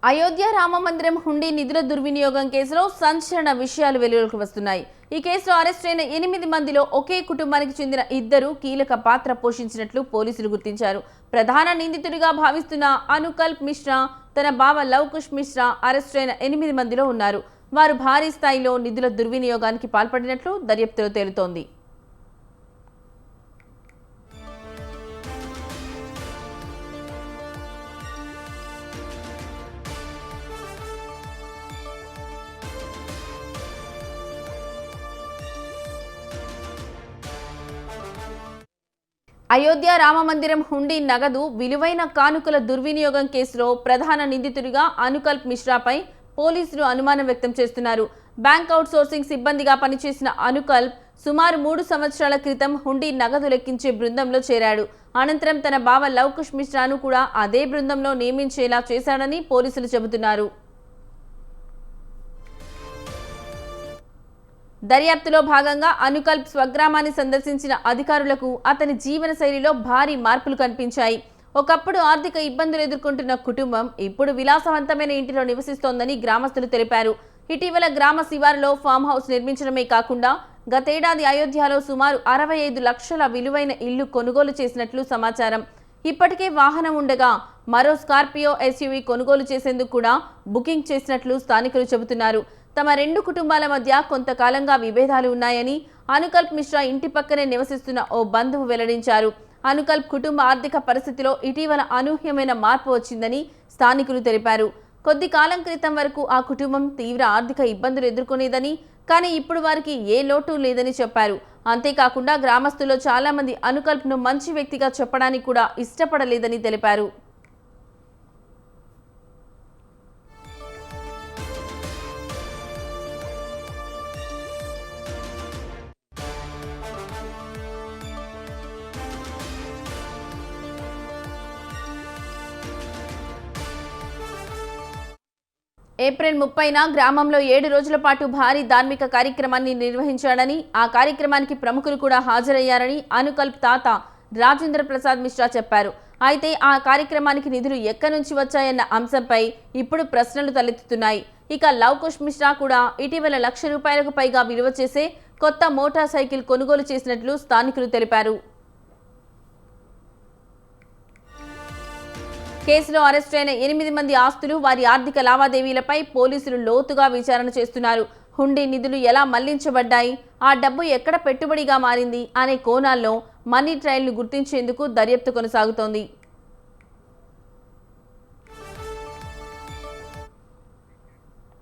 అయోధ్య రామమందిరం హుండీ నిధుల దుర్వినియోగం కేసులో సంచలన విషయాలు వెలుగులోకి వస్తున్నాయి. ఈ కేసులో అరెస్ట్ అయిన 8 మందిలో ఒకే కుటుంబానికి చెందిన 2 కీలక పాత్ర పోషించినట్లు పోలీసులు గుర్తించారు. ప్రధాన నిందితుడిగా భావిస్తున్న అనుకల్ప్ మిశ్రా, తన బావ లవకుష్ మిశ్రా అరెస్ట్ అయిన 8 మందిలో ఉన్నారు. వారు భారీ స్థాయిలో నిధుల దుర్వినియోగానికి పాల్పడినట్లు దర్యాప్తులో తేలుతోంది. అయోధ్య రామమందిరం హుండీ నగదు విలువైన కానుకల దుర్వినియోగం కేసులో ప్రధాన నిందితుడిగా అనుకల్ప్ మిశ్రాపై పోలీసులు అనుమానం వ్యక్తం చేస్తున్నారు. బ్యాంక్ అవుట్ సోర్సింగ్ సిబ్బందిగా పనిచేసిన అనుకల్ప్ సుమారు 3 సంవత్సరాల క్రితం హుండీ నగదు లెక్కించే బృందంలో చేరాడు. అనంతరం తన బావ లవకుష్ మిశ్రాను కూడా అదే బృందంలో నియమించేలా చేశాడని పోలీసులు చెబుతున్నారు. దర్యాప్తులో భాగంగా అనుకల్ప్ స్వగ్రామాన్ని సందర్శించిన అధికారులకు అతని జీవన శైలిలో భారీ మార్పులు కనిపించాయి. ఒకప్పుడు ఆర్థిక ఇబ్బందులు ఎదుర్కొంటున్న కుటుంబం ఇప్పుడు విలాసవంతమైన ఇంటిలో నివసిస్తోందని గ్రామస్తులు తెలిపారు. ఇటీవల గ్రామ శివారులో ఫామ్ హౌస్ నిర్మించడమే కాకుండా గతేడాది అయోధ్యలో సుమారు 65 లక్షల విలువైన ఇల్లు కొనుగోలు చేసినట్లు సమాచారం. ఇప్పటికే వాహనం ఉండగా మరో స్కార్పియో ఎస్యూవీ కొనుగోలు చేసేందుకు కూడా బుకింగ్ చేసినట్లు స్థానికులు చెబుతున్నారు. తమ 2 కుటుంబాల మధ్య కొంతకాలంగా విభేదాలు ఉన్నాయని అనుకల్ప్ మిశ్రా ఇంటి పక్కనే నివసిస్తున్న ఓ బంధువు వెల్లడించారు. అనుకల్ప్ కుటుంబ ఆర్థిక పరిస్థితిలో ఇటీవల అనూహ్యమైన మార్పు వచ్చిందని స్థానికులు తెలిపారు. కొద్ది కాలం క్రితం వరకు ఆ కుటుంబం తీవ్ర ఆర్థిక ఇబ్బందులు ఎదుర్కొనేదని, కానీ ఇప్పుడు వారికి ఏ లోటు లేదని చెప్పారు. అంతేకాకుండా గ్రామస్తుల్లో చాలా మంది అనుకల్ప్ను మంచి వ్యక్తిగా చెప్పడానికి కూడా ఇష్టపడలేదని తెలిపారు. ఏప్రిల్ 30న గ్రామంలో 7 రోజుల పాటు భారీ ధార్మిక కార్యక్రమాన్ని నిర్వహించాడని, ఆ కార్యక్రమానికి ప్రముఖులు కూడా హాజరయ్యారని అనుకల్ప్ తాత రాజేంద్ర ప్రసాద్ మిశ్రా చెప్పారు. అయితే ఆ కార్యక్రమానికి నిధులు ఎక్కడి నుంచి వచ్చాయన్న అంశంపై ఇప్పుడు ప్రశ్నలు తలెత్తుతున్నాయి. ఇక లవకుష్ మిశ్రా కూడా ఇటీవల ₹1,00,000 పైగా విలువ చేసే కొత్త మోటార్ సైకిల్ కొనుగోలు చేసినట్లు స్థానికులు తెలిపారు. కేసులో అరెస్ట్ అయిన 8 మంది ఆస్తులు, వారి ఆర్థిక లావాదేవీలపై పోలీసులు లోతుగా విచారణ చేస్తున్నారు. హుండీ నిధులు ఎలా మళ్లించబడ్డాయి, ఆ డబ్బు ఎక్కడ పెట్టుబడిగా మారింది అనే కోణాల్లో మనీ ట్రయల్ను గుర్తించేందుకు దర్యాప్తు కొనసాగుతోంది.